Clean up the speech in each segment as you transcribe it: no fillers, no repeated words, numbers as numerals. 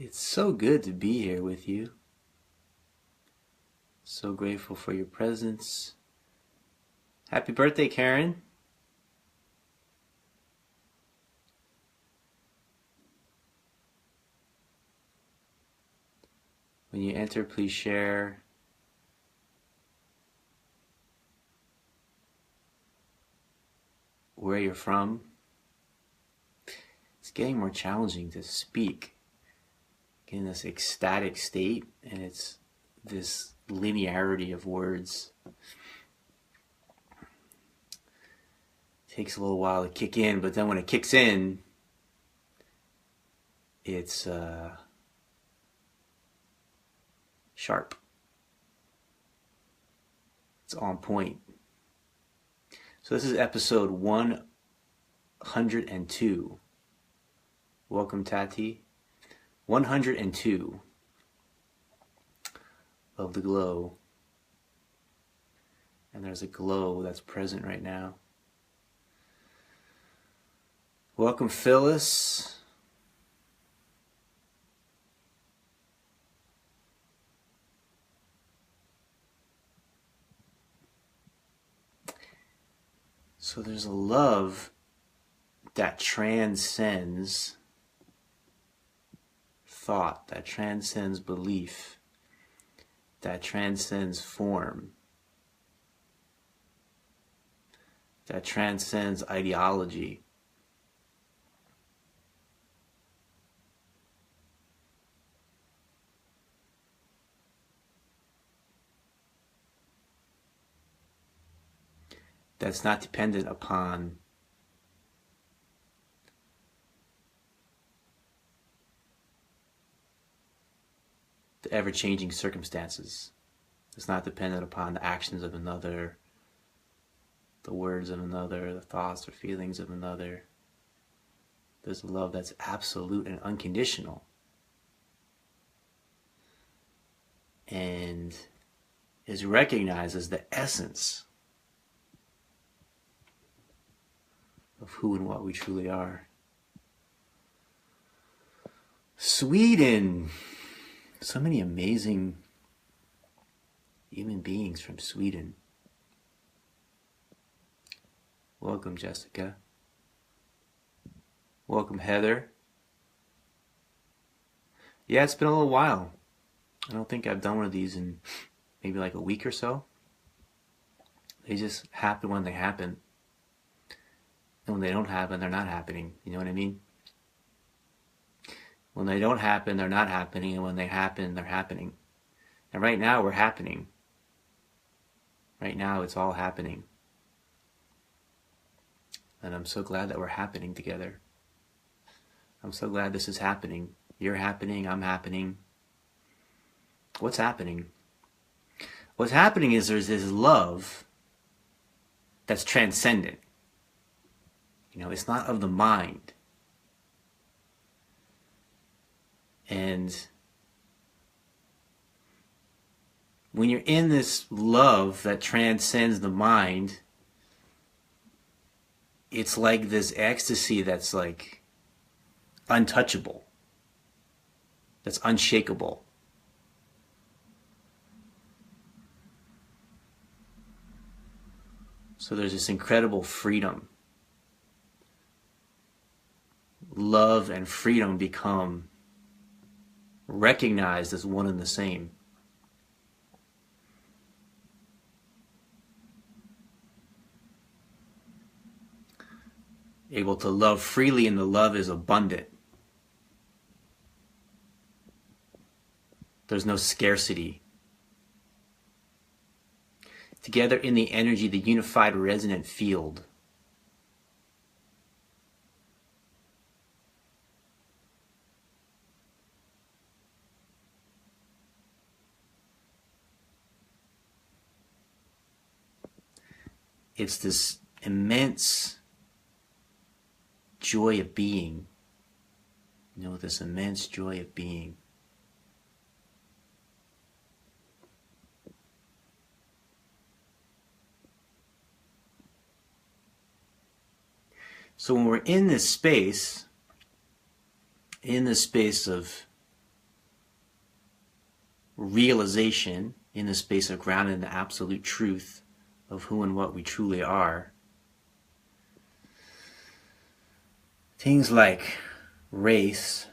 It's so good to be here with you. So grateful for your presence. Happy birthday, Karen. When you enter, please share where you're from. It's getting more challenging to speak in this ecstatic state, and it's this linearity of words. It takes a little while to kick in, but then when it kicks in, it's sharp. It's on point. So this is episode 102. Welcome, Tati. 102 of the glow. And there's a glow that's present right now. Welcome, Phyllis. So there's a love that transcends thought, that transcends belief, that transcends form, that transcends ideology. That's not dependent upon the ever-changing circumstances. It's not dependent upon the actions of another, the words of another, the thoughts or feelings of another. There's a love that's absolute and unconditional. And is recognized as the essence of who and what we truly are. Sweden. So many amazing human beings from Sweden. Welcome, Jessica. Welcome, Heather. Yeah, it's been a little while. I don't think I've done one of these in maybe like a week or so. They just happen when they happen. And when they don't happen, they're not happening. You know what I mean? When they don't happen, they're not happening. And when they happen, they're happening. And right now, we're happening. Right now, it's all happening. And I'm so glad that we're happening together. I'm so glad this is happening. You're happening, I'm happening. What's happening? What's happening is there's this love that's transcendent. You know, it's not of the mind. And when you're in this love that transcends the mind, it's like this ecstasy that's like untouchable, that's unshakable. So there's this incredible freedom. Love and freedom become recognized as one and the same. Able to love freely, and the love is abundant. There's no scarcity. Together in the energy, the unified resonant field. It's this immense joy of being. You know, this immense joy of being. So when we're in this space of realization in the space of grounded in the absolute truth of who and what we truly are, things like race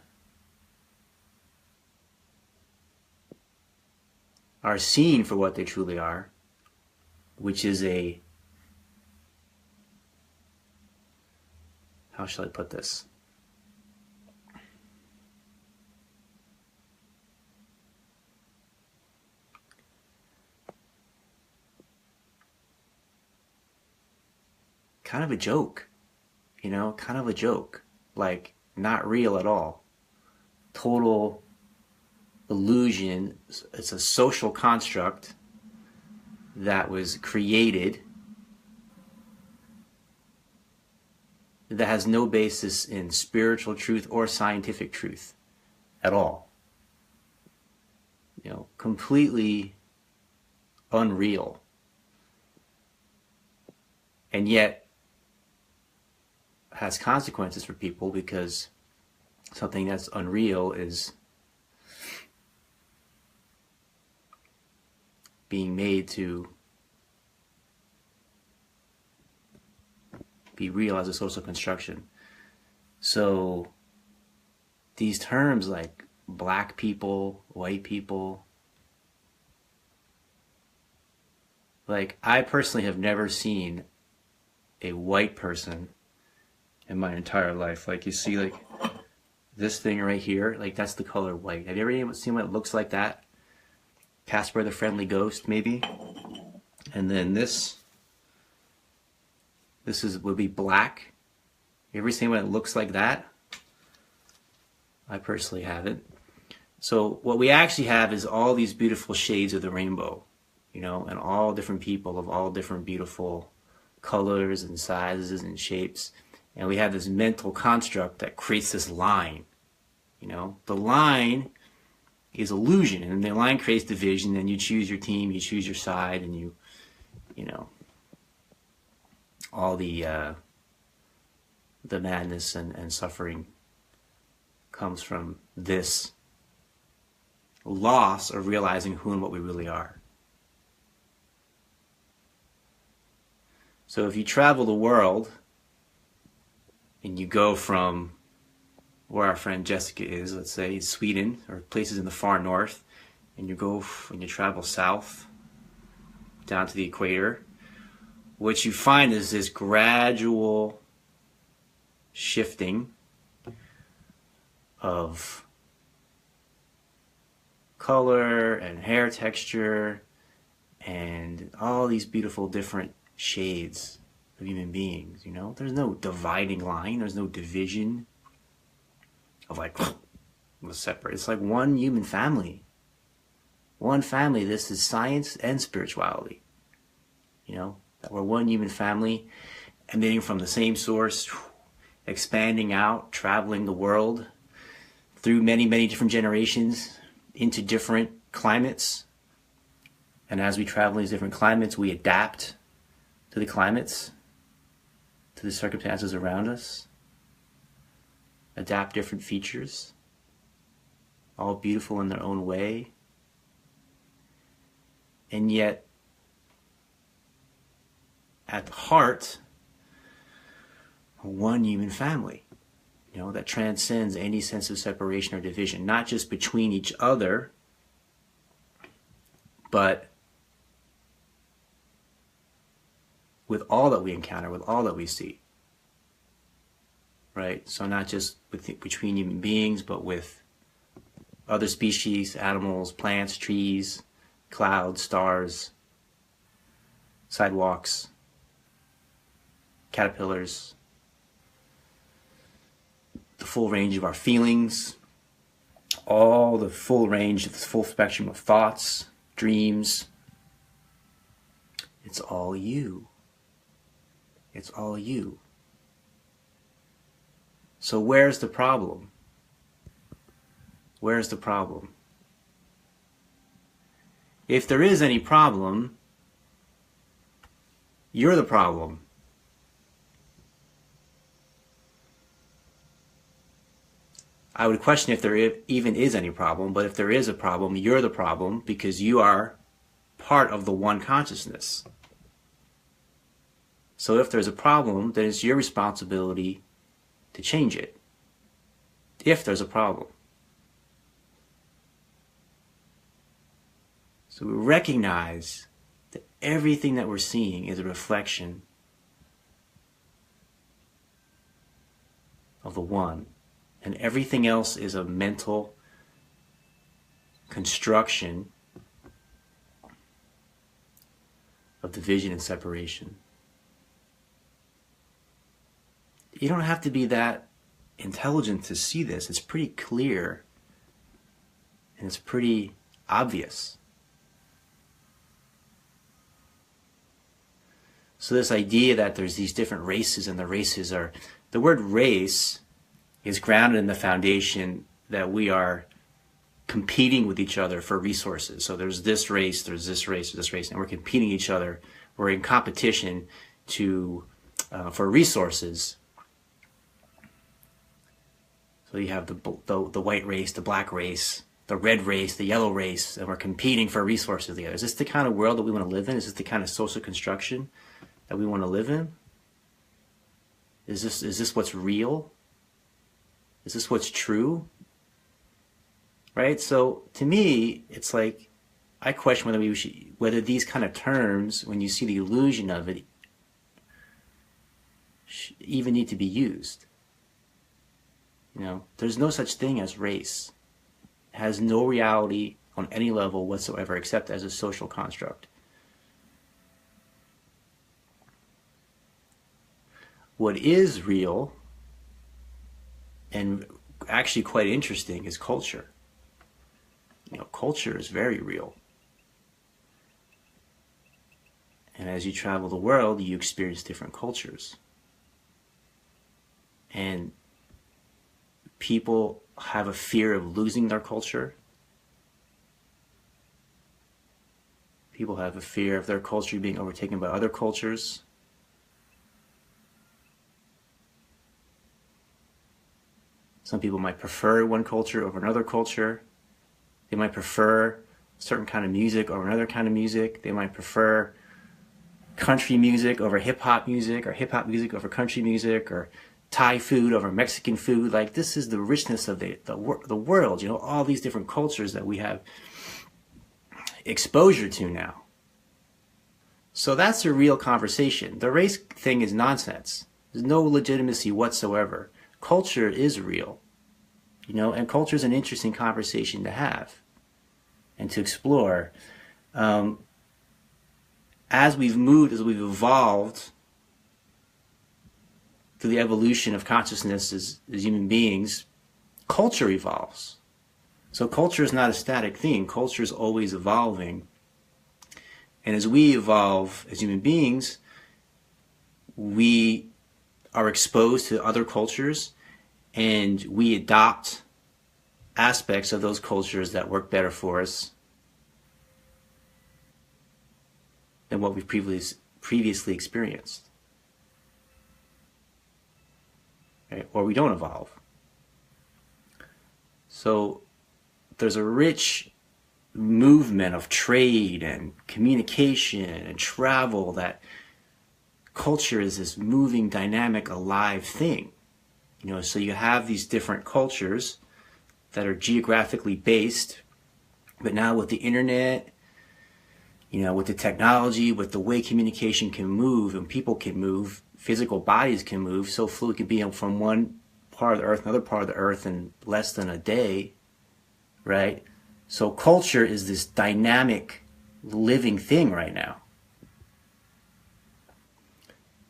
are seen for what they truly are, which is a, how shall I put this? Kind of a joke, you know, kind of a joke, like not real at all. Total illusion. It's a social construct that was created that has no basis in spiritual truth or scientific truth at all. You know, completely unreal. And yet has consequences for people, because something that's unreal is being made to be real as a social construction. So these terms like black people, white people, like I personally have never seen a white person in my entire life. Like you see like this thing right here, like that's the color white. Have you ever seen what it looks like that? Casper the Friendly Ghost, maybe? And then this would be black. You ever seen what it looks like that? I personally haven't. So what we actually have is all these beautiful shades of the rainbow, you know, and all different people of all different beautiful colors and sizes and shapes. And we have this mental construct that creates this line. You know, the line is illusion, and the line creates division, and you choose your team, you choose your side, and you know, all the madness and suffering comes from this loss of realizing who and what we really are. So if you travel the world and you go from where our friend Jessica is, let's say Sweden or places in the far north, and you travel south down to the equator, what you find is this gradual shifting of color and hair texture and all these beautiful different shades of human beings. You know, there's no dividing line, there's no division of like separate. It's like one human family. One family. This is science and spirituality. You know, that we're one human family, emitting from the same source, expanding out, traveling the world through many, many different generations into different climates. And as we travel these different climates, we adapt to the climates, to the circumstances around us, adapt different features, all beautiful in their own way. And yet, at the heart, one human family, you know, that transcends any sense of separation or division, not just between each other, but with all that we encounter, with all that we see. Right? So not just between human beings, but with other species, animals, plants, trees, clouds, stars, sidewalks, caterpillars, the full range of our feelings, all the full range of the full spectrum of thoughts, dreams. It's all you. It's all you. So where's the problem? Where's the problem? If there is any problem, you're the problem. I would question if there even is any problem, but if there is a problem, you're the problem because you are part of the one consciousness. So if there's a problem, then it's your responsibility to change it. If there's a problem. So we recognize that everything that we're seeing is a reflection of the one. And everything else is a mental construction of division and separation. You don't have to be that intelligent to see this. It's pretty clear and it's pretty obvious. So this idea that there's these different races and the races are, the word race is grounded in the foundation that we are competing with each other for resources. So there's this race, there's this race, there's this race, and we're competing each other. We're in competition for resources. So you have the white race, the black race, the red race, the yellow race, and we're competing for resources together. Is this the kind of world that we want to live in? Is this the kind of social construction that we want to live in? Is this what's real? Is this what's true? Right? So to me, it's like I question whether these kind of terms, when you see the illusion of it, even need to be used. You know, there's no such thing as race. It has no reality on any level whatsoever except as a social construct. What is real and actually quite interesting is culture. You know, culture is very real. And as you travel the world, you experience different cultures. And people have a fear of losing their culture. People have a fear of their culture being overtaken by other cultures. Some people might prefer one culture over another culture. They might prefer a certain kind of music over another kind of music. They might prefer country music over hip-hop music, or hip-hop music over country music, or Thai food over Mexican food. Like, this is the richness of the world, you know, all these different cultures that we have exposure to now. So that's a real conversation. The race thing is nonsense. There's no legitimacy whatsoever. Culture is real, you know, and culture is an interesting conversation to have and to explore. As we've evolved through the evolution of consciousness as human beings, culture evolves. So culture is not a static thing. Culture is always evolving. And as we evolve as human beings, we are exposed to other cultures and we adopt aspects of those cultures that work better for us than what we've previously experienced. Right? Or we don't evolve. So there's a rich movement of trade and communication and travel, that culture is this moving, dynamic, alive thing. You know, so you have these different cultures that are geographically based, but now with the internet, you know, with the technology, with the way communication can move and people can move, physical bodies can move, so fluid can be from one part of the earth, another part of the earth in less than a day, right? So culture is this dynamic, living thing right now.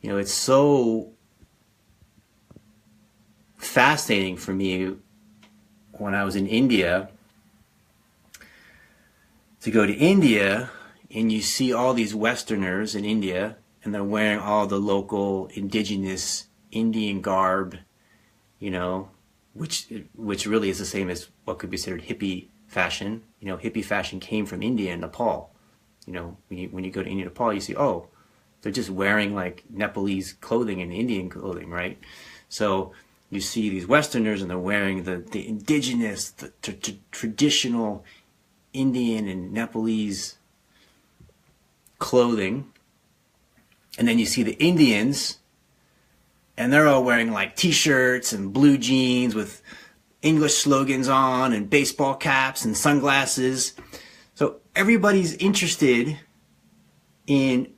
You know, it's so fascinating for me when I was in India to go to India and you see all these Westerners in India and they're wearing all the local indigenous Indian garb, you know, which really is the same as what could be considered hippie fashion. You know, hippie fashion came from India and Nepal. You know, when you go to India and Nepal, you see, oh, they're just wearing like Nepalese clothing and Indian clothing, right? So You see these Westerners and they're wearing the indigenous, the traditional Indian and Nepalese clothing. And then you see the Indians and they're all wearing like t-shirts and blue jeans with English slogans on and baseball caps and sunglasses. So everybody's interested in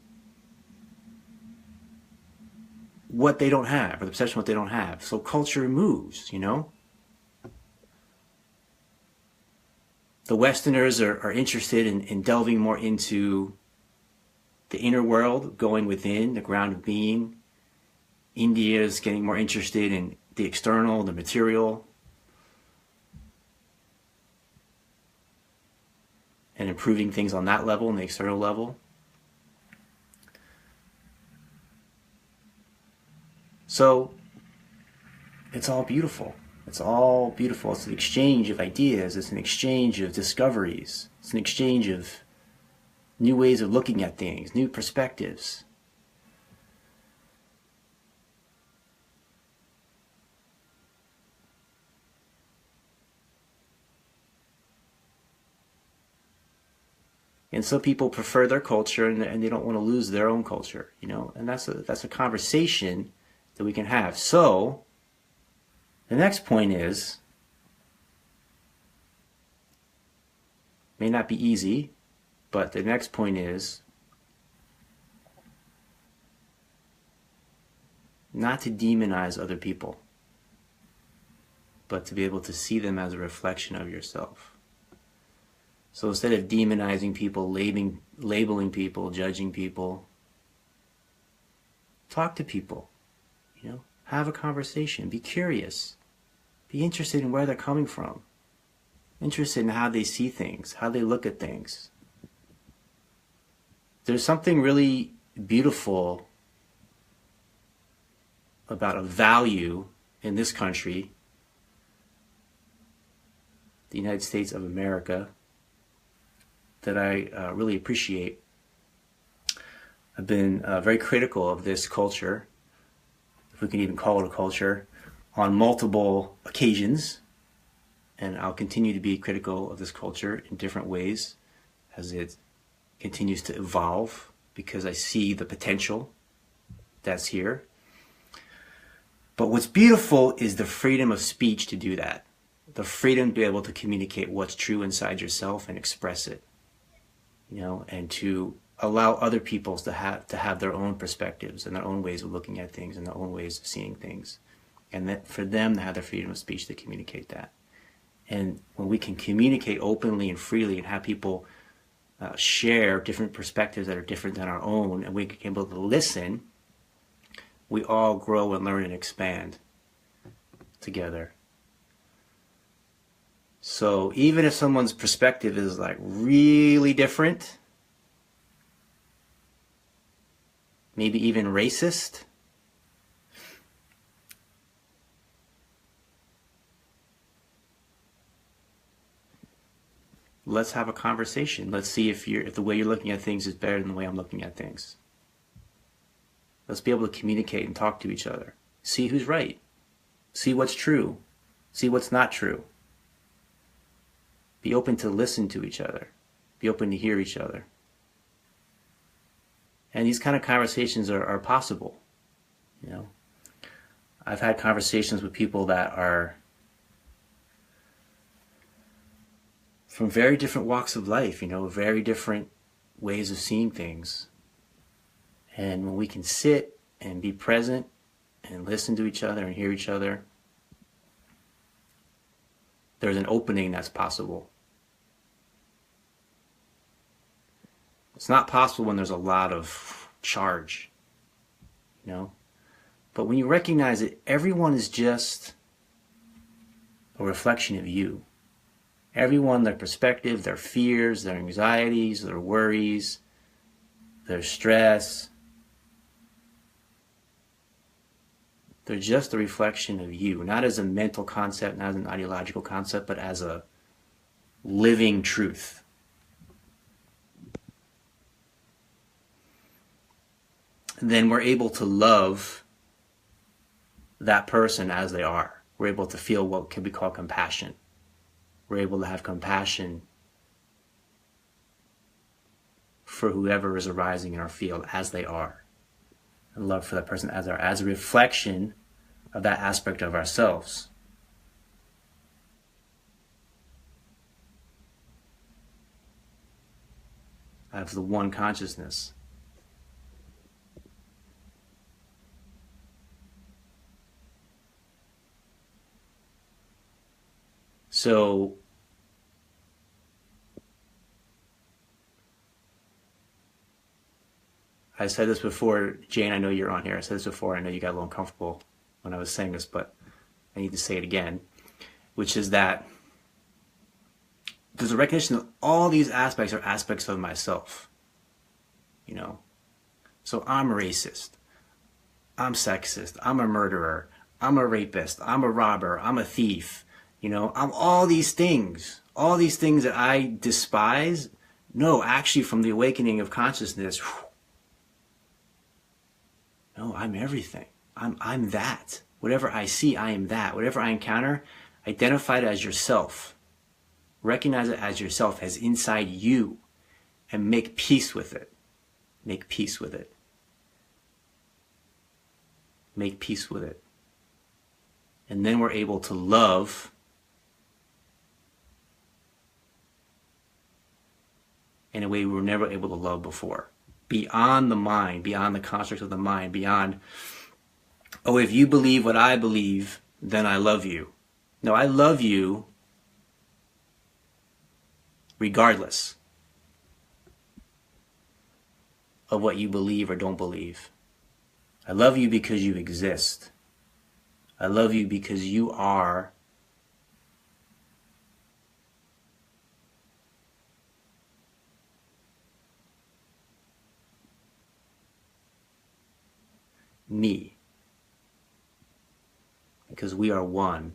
what they don't have, or the perception of what they don't have. So culture moves, you know? The Westerners are interested in delving more into the inner world, going within, the ground of being. India is getting more interested in the external, the material, and improving things on that level, on the external level. So it's all beautiful. It's all beautiful. It's an exchange of ideas. It's an exchange of discoveries. It's an exchange of new ways of looking at things, new perspectives. And some people prefer their culture and they don't want to lose their own culture, you know, and that's a conversation that we can have. So the next point is, may not be easy, but the next point is not to demonize other people, but to be able to see them as a reflection of yourself. So instead of demonizing people, labeling people, judging people, talk to people, you know, have a conversation, be curious, be interested in where they're coming from, interested in how they see things, how they look at things. There's something really beautiful about a value in this country, the United States of America, that I really appreciate. I've been very critical of this culture, if we can even call it a culture, on multiple occasions, and I'll continue to be critical of this culture in different ways as it continues to evolve, because I see the potential that's here. But what's beautiful is the freedom of speech to do that, the freedom to be able to communicate what's true inside yourself and express it, you know, and to allow other peoples to have their own perspectives and their own ways of looking at things and their own ways of seeing things, and that for them to have the freedom of speech to communicate that. And when we can communicate openly and freely and have people share different perspectives that are different than our own, and we can be able to listen, we all grow and learn and expand together. So even if someone's perspective is like really different, maybe even racist, let's have a conversation. Let's see if the way you're looking at things is better than the way I'm looking at things. Let's be able to communicate and talk to each other. See who's right. See what's true. See what's not true. Be open to listen to each other. Be open to hear each other. And these kind of conversations are possible. You know, I've had conversations with people that are from very different walks of life, you know, very different ways of seeing things. And when we can sit and be present and listen to each other and hear each other, there's an opening that's possible. It's not possible when there's a lot of charge, you know? But when you recognize that everyone is just a reflection of you, everyone, their perspective, their fears, their anxieties, their worries, their stress, they're just a reflection of you, not as a mental concept, not as an ideological concept, but as a living truth. And then we're able to love that person as they are. We're able to feel what can be called compassion. We're able to have compassion for whoever is arising in our field as they are. And love for that person as they are, as a reflection of that aspect of ourselves. Of the one consciousness. So I said this before, Jane, I know you're on here. I said this before. I know you got a little uncomfortable when I was saying this, but I need to say it again, which is that there's a recognition that all these aspects are aspects of myself. You know? So I'm a racist. I'm sexist. I'm a murderer. I'm a rapist. I'm a robber. I'm a thief. You know, I'm all these things. All these things that I despise. No, actually from the awakening of consciousness, no, I'm everything. I'm that. Whatever I see, I am that. Whatever I encounter, identify it as yourself. Recognize it as yourself, as inside you, and make peace with it. Make peace with it. Make peace with it. And then we're able to love in a way we were never able to love before. Beyond the mind, beyond the construct of the mind, beyond, oh, if you believe what I believe, then I love you. No, I love you regardless of what you believe or don't believe. I love you because you exist. I love you because you are me. Because we are one.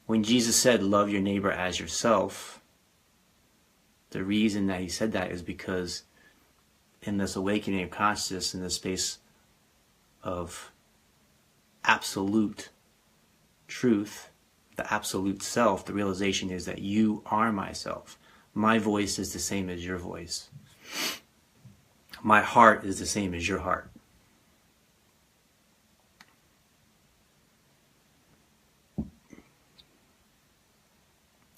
When Jesus said, love your neighbor as yourself, the reason that he said that is because in this awakening of consciousness, in this space of absolute truth, the absolute self, the realization is that you are myself. My voice is the same as your voice. My heart is the same as your heart.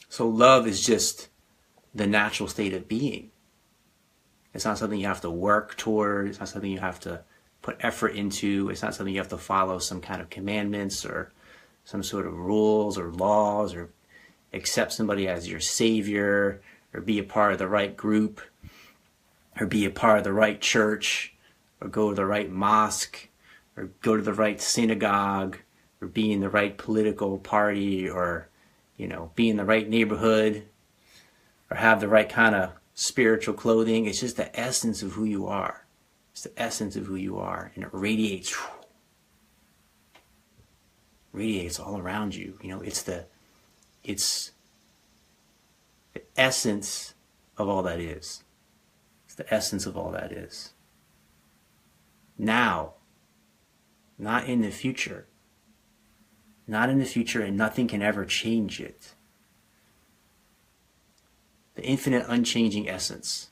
So love is just the natural state of being. It's not something you have to work toward. It's not something you have to put effort into. It's not something you have to follow some kind of commandments or some sort of rules or laws or accept somebody as your savior or be a part of the right group or be a part of the right church or go to the right mosque or go to the right synagogue or be in the right political party or, you know, be in the right neighborhood or have the right kind of spiritual clothing. It's just the essence of who you are. It's the essence of who you are, and it radiates all around you. You know, it's the essence of all that is. It's the essence of all that is. Now, not in the future. Not in the future, and nothing can ever change it. The infinite, unchanging essence.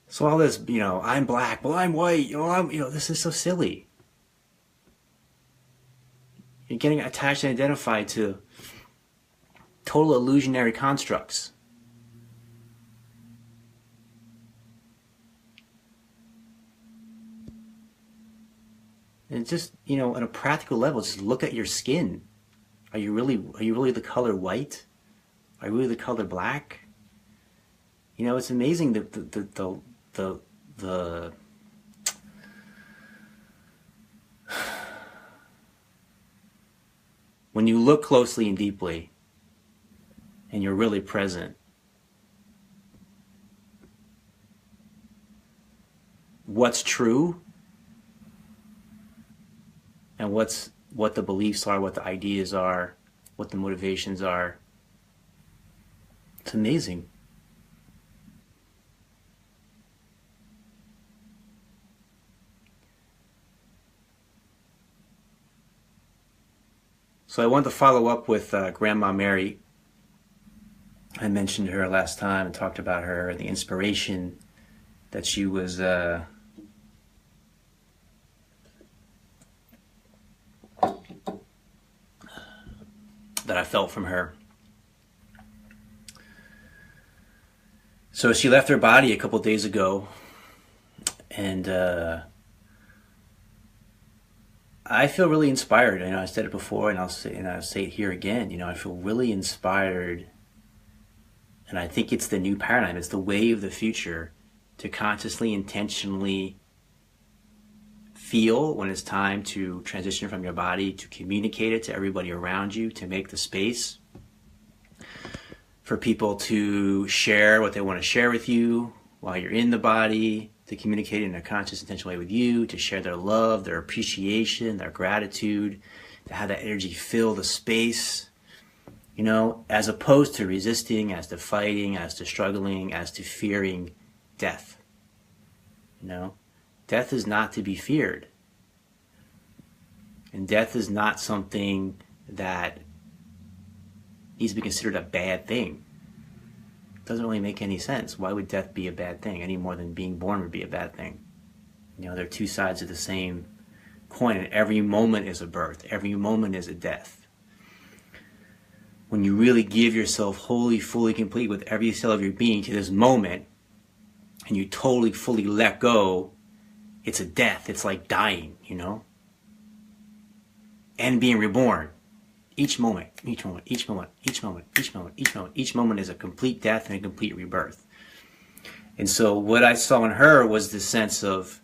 So all this, you know, I'm black, well, I'm white, this is so silly. You're getting attached and identified to total illusionary constructs. And just, you know, on a practical level, just look at your skin. Are you really the color white? Are you really the color black? You know, it's amazing the when you look closely and deeply and you're really present, what's true and what the beliefs are, what the ideas are, what the motivations are. It's amazing. So I wanted to follow up with Grandma Mary. I mentioned her last time and talked about her and the inspiration that she was that I felt from her. So she left her body a couple days ago, and I feel really inspired. I said it before, and I'll say it here again. I feel really inspired, and I think it's the new paradigm. It's the way of the future to consciously, intentionally feel when it's time to transition from your body, to communicate it to everybody around you, to make the space for people to share what they want to share with you while you're in the body, to communicate in a conscious, intentional way with you, to share their love, their appreciation, their gratitude, to have that energy fill the space, as opposed to resisting, as to fighting, as to struggling, as to fearing death. Death is not to be feared. And death is not something that needs to be considered a bad thing. It doesn't really make any sense. Why would death be a bad thing any more than being born would be a bad thing? They're two sides of the same coin, and every moment is a birth. Every moment is a death. When you really give yourself wholly, fully, complete with every cell of your being to this moment, and you totally, fully let go, it's a death. It's like dying, and being reborn. Each moment, each moment, each moment, each moment, each moment, each moment, each moment is a complete death and a complete rebirth. And so what I saw in her was this sense of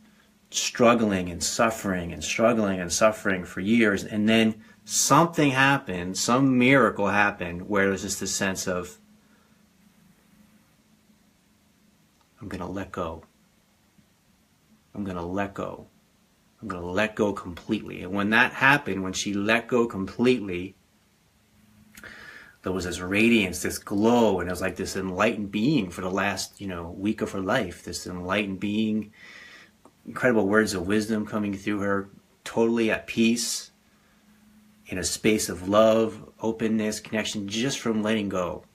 struggling and suffering and struggling and suffering for years. And then something happened, some miracle happened, where there's just this sense of, I'm going to let go. I'm going to let go. I'm going to let go completely. And when that happened, when she let go completely, there was this radiance, this glow, and it was like this enlightened being for the last, week of her life. This enlightened being, incredible words of wisdom coming through her, totally at peace, in a space of love, openness, connection, just from letting go,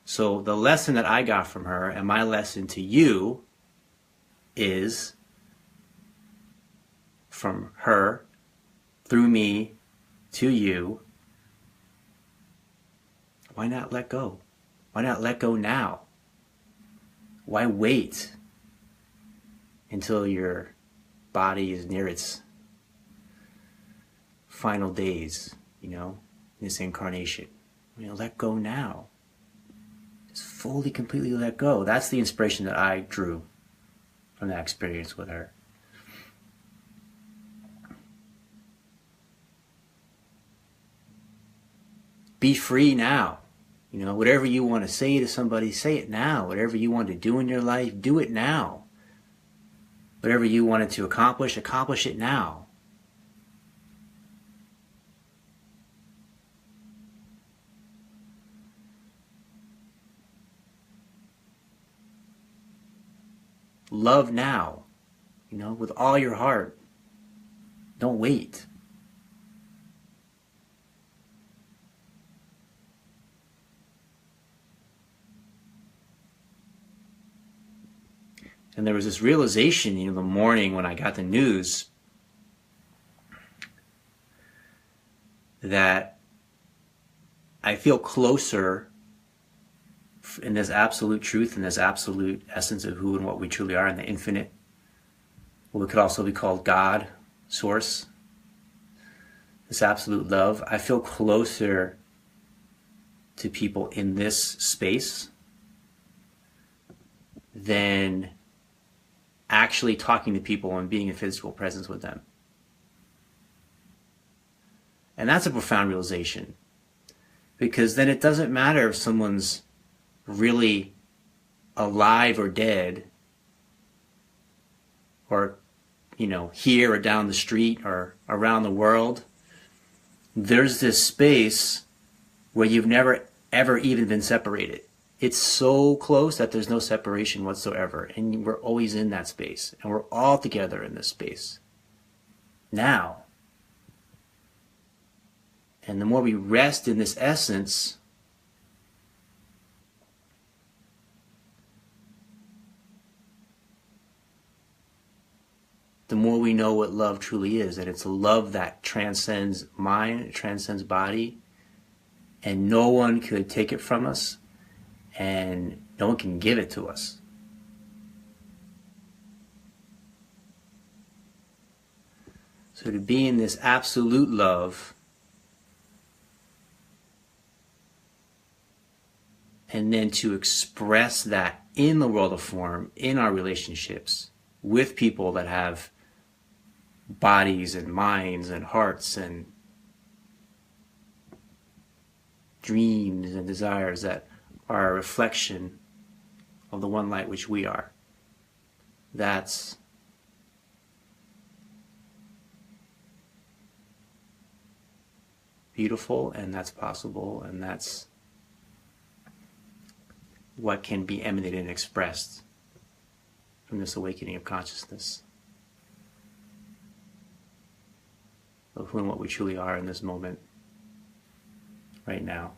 So the lesson that I got from her, and my lesson to you, is from her, through me, to you. Why not let go? Why not let go now? Why wait until your body is near its final days, in this incarnation? Let go now. Just fully, completely let go. That's the inspiration that I drew from that experience with her. Be free now. Whatever you want to say to somebody, say it now. Whatever you want to do in your life, do it now. Whatever you wanted to accomplish it now. Love now, with all your heart. Don't wait. And there was this realization, the morning when I got the news, that I feel closer in this absolute truth, in this absolute essence of who and what we truly are, in the infinite, what could also be called God, Source, this absolute love. I feel closer to people in this space than actually talking to people and being in physical presence with them. And that's a profound realization, because then it doesn't matter if someone's really alive or dead, or here or down the street or around the world, there's this space where you've never ever even been separated. It's so close that there's no separation whatsoever, and we're always in that space, and we're all together in this space now. And the more we rest in this essence, the more we know what love truly is. And it's a love that transcends mind, it transcends body, and no one could take it from us, and no one can give it to us. So to be in this absolute love, and then to express that in the world of form, in our relationships, with people that have bodies and minds and hearts and dreams and desires that are a reflection of the one light which we are. That's beautiful, and that's possible, and that's what can be emanated and expressed from this awakening of consciousness of who and what we truly are in this moment, right now.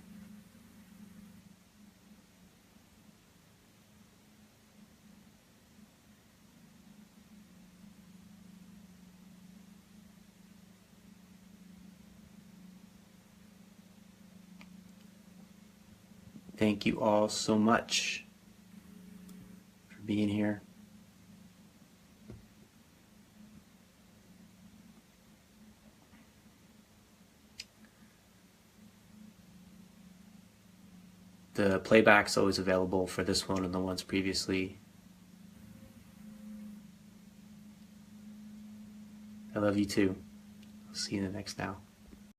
Thank you all so much for being here. The playback's always available for this one and the ones previously. I love you too. I'll see you in the next now.